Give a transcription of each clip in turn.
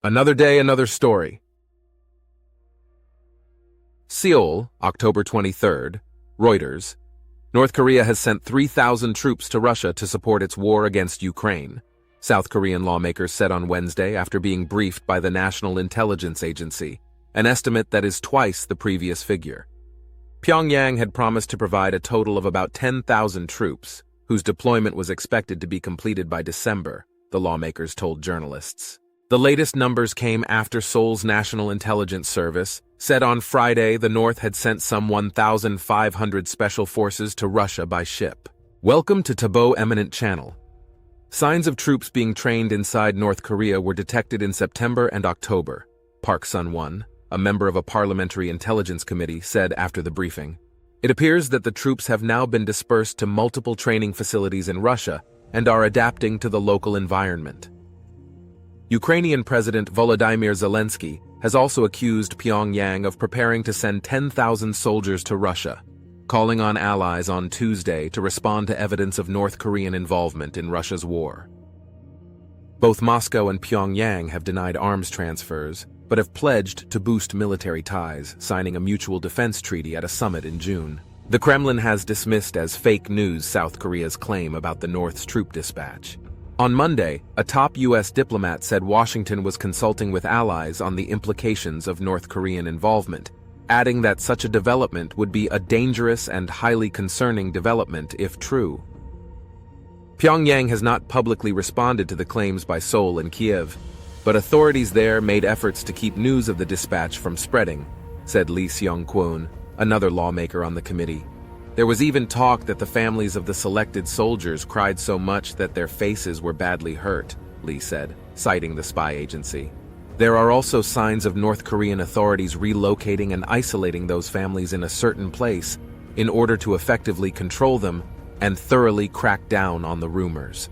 Another day, another story. Seoul, October 23rd, Reuters. North Korea has sent 3,000 troops to Russia to support its war against Ukraine, South Korean lawmakers said on Wednesday after being briefed by the National Intelligence Agency, an estimate that is twice the previous figure. Pyongyang had promised to provide a total of about 10,000 troops, whose deployment was expected to be completed by December, the lawmakers told journalists. The latest numbers came after Seoul's National Intelligence Service said on Friday the North had sent some 1,500 special forces to Russia by ship. Welcome to Tabo Eminent Channel. Signs of troops being trained inside North Korea were detected in September and October, Park Sun-won, a member of a parliamentary intelligence committee, said after the briefing. It appears that the troops have now been dispersed to multiple training facilities in Russia and are adapting to the local environment. Ukrainian President Volodymyr Zelensky has also accused Pyongyang of preparing to send 10,000 soldiers to Russia, calling on allies on Tuesday to respond to evidence of North Korean involvement in Russia's war. Both Moscow and Pyongyang have denied arms transfers, but have pledged to boost military ties, signing a mutual defense treaty at a summit in June. The Kremlin has dismissed as fake news South Korea's claim about the North's troop dispatch. On Monday, a top U.S. diplomat said Washington was consulting with allies on the implications of North Korean involvement, adding that such a development would be a dangerous and highly concerning development if true. Pyongyang has not publicly responded to the claims by Seoul and Kiev, but authorities there made efforts to keep news of the dispatch from spreading, said Lee Seong-kwon, another lawmaker on the committee. There was even talk that the families of the selected soldiers cried so much that their faces were badly hurt, Lee said, citing the spy agency. There are also signs of North Korean authorities relocating and isolating those families in a certain place in order to effectively control them and thoroughly crack down on the rumors.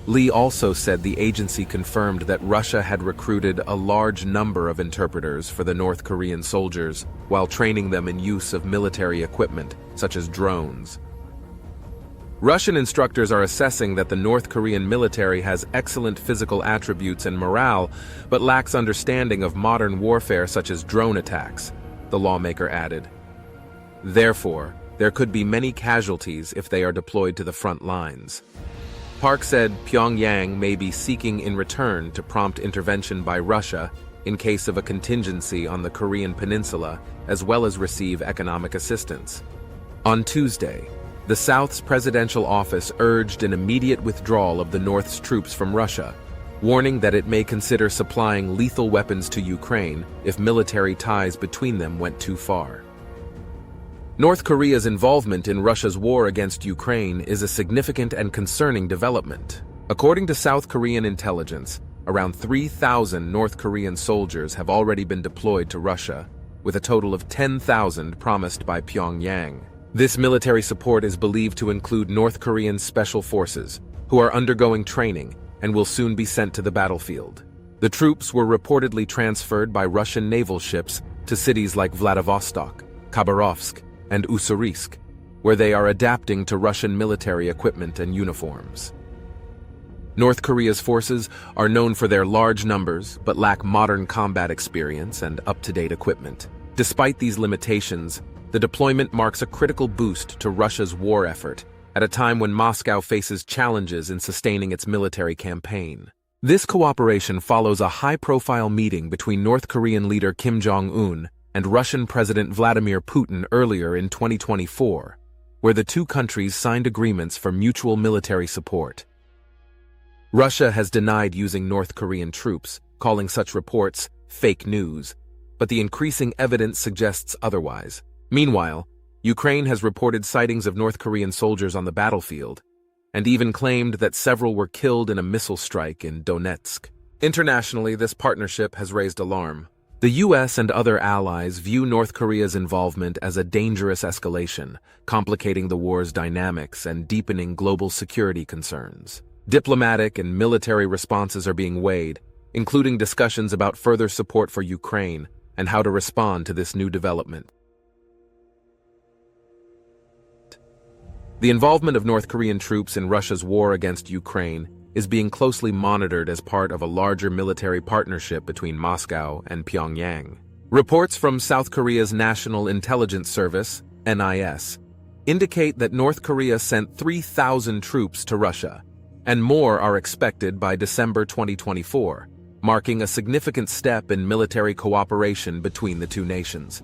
Lee also said the agency confirmed that Russia had recruited a large number of interpreters for the North Korean soldiers while training them in use of military equipment, such as drones. Russian instructors are assessing that the North Korean military has excellent physical attributes and morale, but lacks understanding of modern warfare such as drone attacks, the lawmaker added. Therefore, there could be many casualties if they are deployed to the front lines. Park said Pyongyang may be seeking in return to prompt intervention by Russia in case of a contingency on the Korean peninsula, as well as receive economic assistance. On Tuesday, the South's presidential office urged an immediate withdrawal of the North's troops from Russia, warning that it may consider supplying lethal weapons to Ukraine if military ties between them went too far. North Korea's involvement in Russia's war against Ukraine is a significant and concerning development. According to South Korean intelligence, around 3,000 North Korean soldiers have already been deployed to Russia, with a total of 10,000 promised by Pyongyang. This military support is believed to include North Korean special forces, who are undergoing training and will soon be sent to the battlefield. The troops were reportedly transferred by Russian naval ships to cities like Vladivostok, Khabarovsk, and Ussurisk, where they are adapting to Russian military equipment and uniforms. North Korea's forces are known for their large numbers but lack modern combat experience and up-to-date equipment. Despite these limitations, the deployment marks a critical boost to Russia's war effort at a time when Moscow faces challenges in sustaining its military campaign. This cooperation follows a high-profile meeting between North Korean leader Kim Jong-un and Russian President Vladimir Putin earlier in 2024, where the two countries signed agreements for mutual military support. Russia has denied using North Korean troops, calling such reports fake news, but the increasing evidence suggests otherwise. Meanwhile, Ukraine has reported sightings of North Korean soldiers on the battlefield, and even claimed that several were killed in a missile strike in Donetsk. Internationally, this partnership has raised alarm. The U.S. and other allies view North Korea's involvement as a dangerous escalation, complicating the war's dynamics and deepening global security concerns. Diplomatic and military responses are being weighed, including discussions about further support for Ukraine and how to respond to this new development. The involvement of North Korean troops in Russia's war against Ukraine is being closely monitored as part of a larger military partnership between Moscow and Pyongyang. Reports from South Korea's National Intelligence Service, NIS, indicate that North Korea sent 3,000 troops to Russia, and more are expected by December 2024, marking a significant step in military cooperation between the two nations.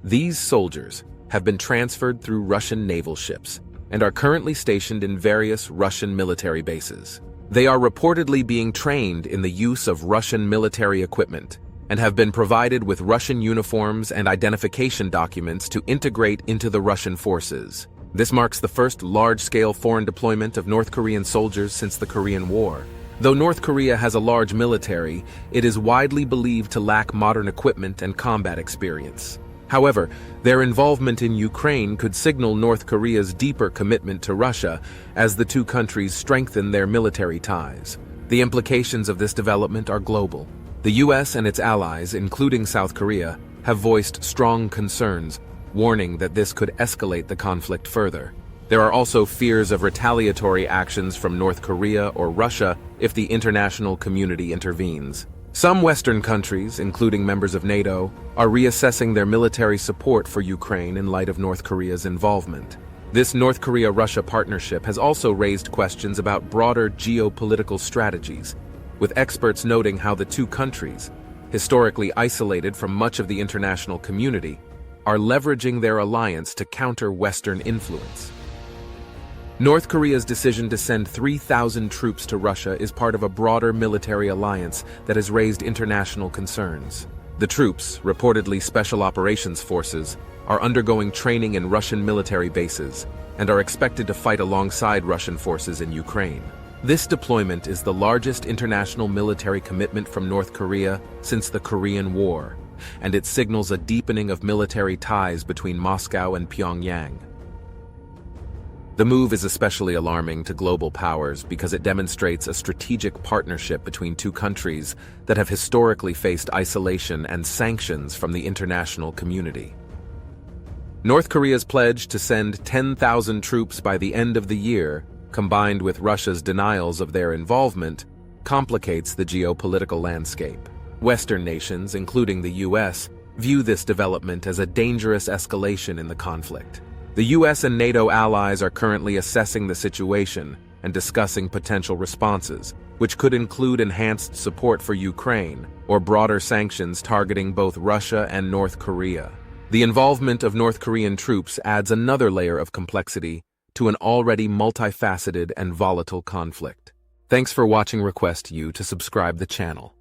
These soldiers have been transferred through Russian naval ships and are currently stationed in various Russian military bases. They are reportedly being trained in the use of Russian military equipment and have been provided with Russian uniforms and identification documents to integrate into the Russian forces. This marks the first large-scale foreign deployment of North Korean soldiers since the Korean War. Though North Korea has a large military, it is widely believed to lack modern equipment and combat experience. However, their involvement in Ukraine could signal North Korea's deeper commitment to Russia as the two countries strengthen their military ties. The implications of this development are global. The US and its allies, including South Korea, have voiced strong concerns, warning that this could escalate the conflict further. There are also fears of retaliatory actions from North Korea or Russia if the international community intervenes. Some Western countries, including members of NATO, are reassessing their military support for Ukraine in light of North Korea's involvement. This North Korea-Russia partnership has also raised questions about broader geopolitical strategies, with experts noting how the two countries, historically isolated from much of the international community, are leveraging their alliance to counter Western influence. North Korea's decision to send 3,000 troops to Russia is part of a broader military alliance that has raised international concerns. The troops, reportedly Special Operations Forces, are undergoing training in Russian military bases and are expected to fight alongside Russian forces in Ukraine. This deployment is the largest international military commitment from North Korea since the Korean War, and it signals a deepening of military ties between Moscow and Pyongyang. The move is especially alarming to global powers because it demonstrates a strategic partnership between two countries that have historically faced isolation and sanctions from the international community. North Korea's pledge to send 10,000 troops by the end of the year, combined with Russia's denials of their involvement, complicates the geopolitical landscape. Western nations, including the US, view this development as a dangerous escalation in the conflict. The US and NATO allies are currently assessing the situation and discussing potential responses, which could include enhanced support for Ukraine or broader sanctions targeting both Russia and North Korea. The involvement of North Korean troops adds another layer of complexity to an already multifaceted and volatile conflict. Thanks for watching. Request you to subscribe the channel.